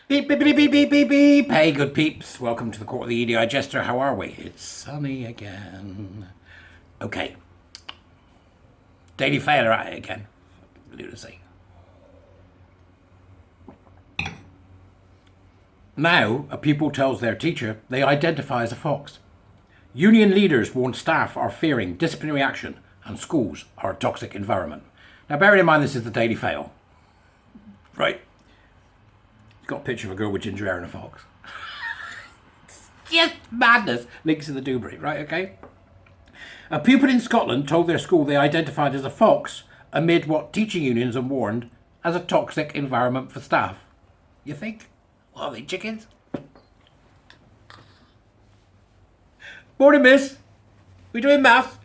Beep, beep, beep, beep, beep, beep, beep. Hey, good peeps. Welcome to the Court of the EDI Jester. How are we? It's sunny again. Okay. Daily Failure at it again. Lunacy. Now, a pupil tells their teacher they identify as a fox. Union leaders warn staff are fearing disciplinary action and schools are a toxic environment. Now, bearing in mind this is the Daily Fail, right? It's got a picture of a girl with ginger hair and a fox. It's just madness. Links in the Dewberry, right? Okay. A pupil in Scotland told their school they identified as a fox amid what teaching unions have warned as a toxic environment for staff. You think? What are they, chickens? Morning, miss. We doing maths?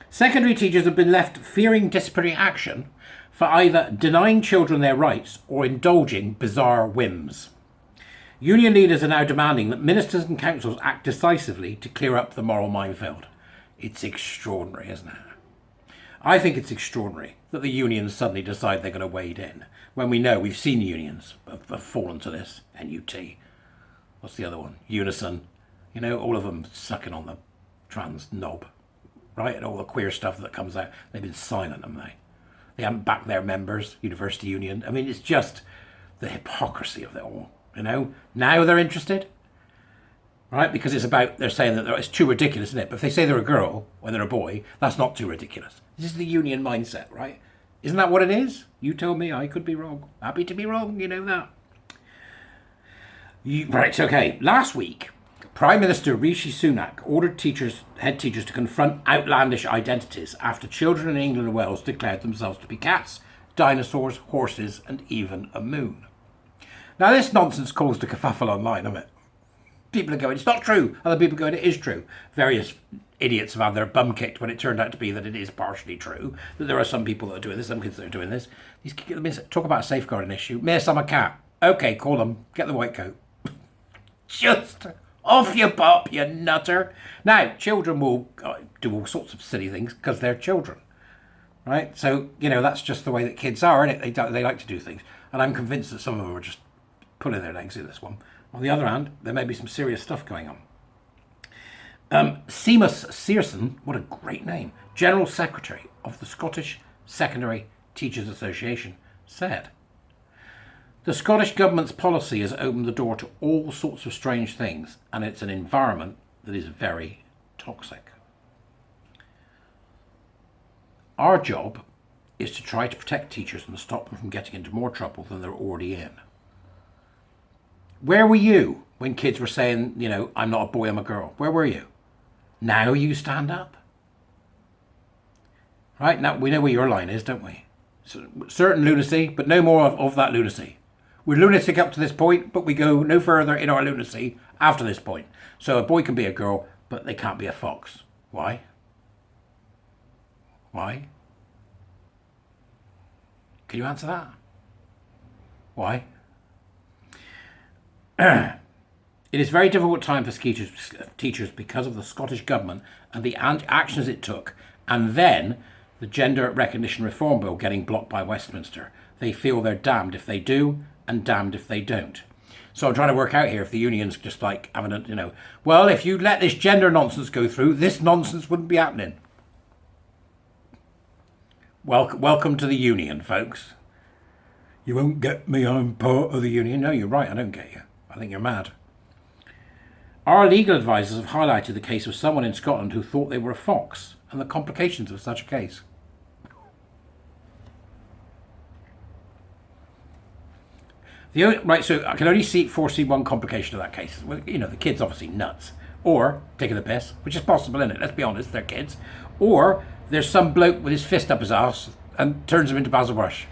Secondary teachers have been left fearing disciplinary action for either denying children their rights or indulging bizarre whims. Union leaders are now demanding that ministers and councils act decisively to clear up the moral minefield. It's extraordinary, isn't it? I think it's extraordinary that the unions suddenly decide they're going to wade in when we know we've seen unions have fallen to this. NUT. What's the other one? Unison. You know, all of them sucking on the trans knob. Right? And all the queer stuff that comes out. They've been silent, haven't they? They haven't backed their members, University Union. I mean, it's just the hypocrisy of it all. You know? Now they're interested. Right? Because it's about, they're saying that it's too ridiculous, isn't it? But if they say they're a girl when they're a boy, that's not too ridiculous. This is the union mindset, right? Isn't that what it is? You tell me, I could be wrong. Happy to be wrong, you know that. Right, okay. Last week, Prime Minister Rishi Sunak ordered head teachers to confront outlandish identities after children in England and Wales declared themselves to be cats, dinosaurs, horses, and even a moon. Now, this nonsense caused a kerfuffle online, hasn't it? People are going, it's not true. Other people are going, it is true. Various idiots have had their bum kicked when it turned out to be that it is partially true. That there are some people that are doing this, some kids that are doing this. Talk about a safeguarding issue. Miss, I'm a cat. Okay, call them. Get the white coat. Just off you pop, you nutter. Now, children will do all sorts of silly things because they're children. Right? So, you know, that's just the way that kids are, isn't it? They like to do things. And I'm convinced that some of them are just pulling their legs in this one. On the other hand, there may be some serious stuff going on. Seamus Searson, what a great name, General Secretary of the Scottish Secondary Teachers Association, said, "The Scottish Government's policy has opened the door to all sorts of strange things, and it's an environment that is very toxic. Our job is to try to protect teachers and stop them from getting into more trouble than they're already in. Where were you when kids were saying, you know, I'm not a boy, I'm a girl? Where were you? Now you stand up. Right, now we know where your line is, don't we? Certain lunacy, but no more of that lunacy. We're lunatic up to this point, but we go no further in our lunacy after this point. So a boy can be a girl, but they can't be a fox. Why? Why? Can you answer that? Why? It is a very difficult time for teachers because of the Scottish Government and the actions it took, and then the Gender Recognition Reform Bill getting blocked by Westminster. They feel they're damned if they do and damned if they don't." So I'm trying to work out here if the union's just like having a, you know, well, if you let this gender nonsense go through, this nonsense wouldn't be happening. Welcome to the union, folks. You won't get me, I'm part of the union. No, you're right, I don't get you. I think you're mad. Our legal advisors have highlighted the case of someone in Scotland who thought they were a fox and the complications of such a case. So I can only foresee one complication of that case. Well, you know, the kid's obviously nuts. Or taking the piss, which is possible, isn't it? Let's be honest, they're kids. Or there's some bloke with his fist up his ass and turns him into Basil Brush.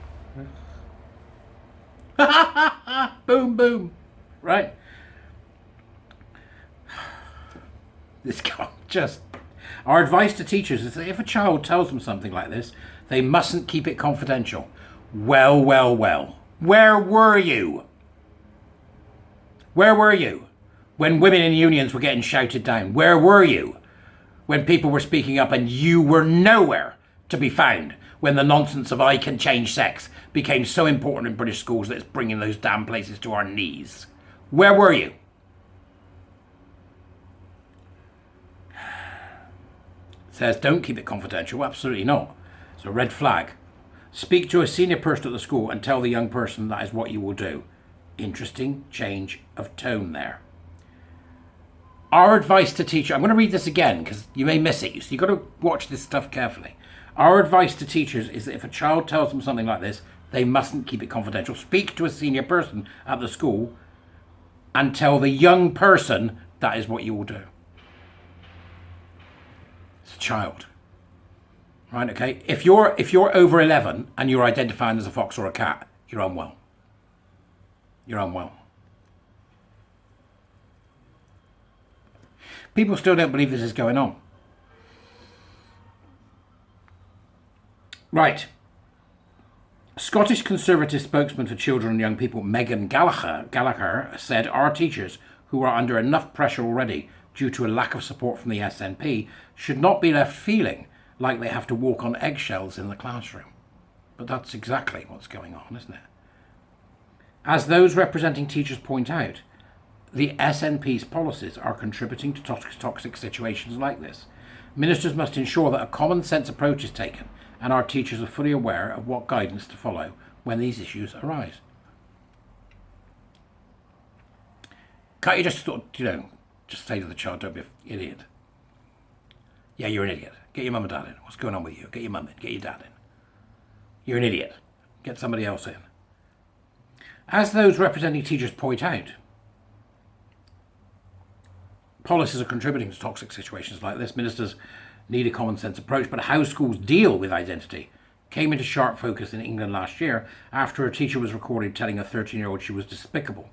Boom, boom. Right? This guy just... Our advice to teachers is that if a child tells them something like this, they mustn't keep it confidential. Well. Where were you? Where were you when women in unions were getting shouted down? Where were you when people were speaking up and you were nowhere to be found when the nonsense of I can change sex became so important in British schools that it's bringing those damn places to our knees? Where were you? It says, don't keep it confidential. Absolutely not. It's a red flag. Speak to a senior person at the school and tell the young person that is what you will do. Interesting change of tone there. Our advice to teachers, I'm going to read this again because you may miss it, so you've got to watch this stuff carefully. Our advice to teachers is that if a child tells them something like this, they mustn't keep it confidential. Speak to a senior person at the school and tell the young person that is what you will do. It's a child. Right, okay? If you're over 11 and you're identifying as a fox or a cat, you're unwell. You're unwell. People still don't believe this is going on. Right. Scottish Conservative spokesman for children and young people, Megan Gallagher, said our teachers, who are under enough pressure already due to a lack of support from the SNP, should not be left feeling like they have to walk on eggshells in the classroom. But that's exactly what's going on, isn't it? As those representing teachers point out, the SNP's policies are contributing to toxic situations like this. Ministers must ensure that a common sense approach is taken and our teachers are fully aware of what guidance to follow when these issues arise. Can't you just just say to the child, don't be an idiot? Yeah, you're an idiot. Get your mum and dad in. What's going on with you? Get your mum in. Get your dad in. You're an idiot. Get somebody else in. As those representing teachers point out, policies are contributing to toxic situations like this. Ministers need a common sense approach, but how schools deal with identity came into sharp focus in England last after a teacher was recorded telling a 13-year-old she was despicable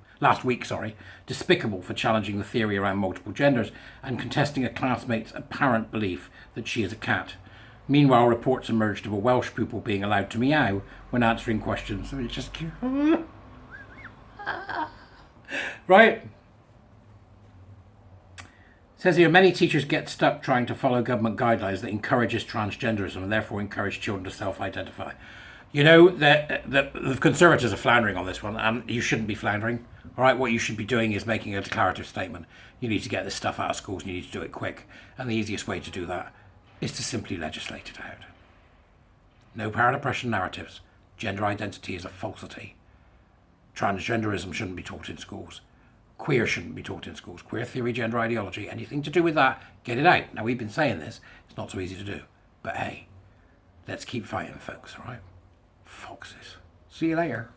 for challenging the theory around multiple genders and contesting a classmate's apparent belief that she is a cat. Meanwhile, reports emerged of a Welsh pupil being allowed to meow when answering questions. It's just cute. Right? It says here, many teachers get stuck trying to follow government guidelines that encourages transgenderism and therefore encourage children to self-identify. You know, the Conservatives are floundering on this one, and you shouldn't be floundering. All right, what you should be doing is making a declarative statement. You need to get this stuff out of schools and you need to do it quick. And the easiest way to do that is to simply legislate it out. No power and oppression narratives. Gender identity is a falsity. Transgenderism shouldn't be taught in schools. Queer shouldn't be taught in schools. Queer theory, gender ideology, anything to do with that, get it out. Now, we've been saying this. It's not so easy to do. But hey, let's keep fighting, folks, all right? Foxes. See you later.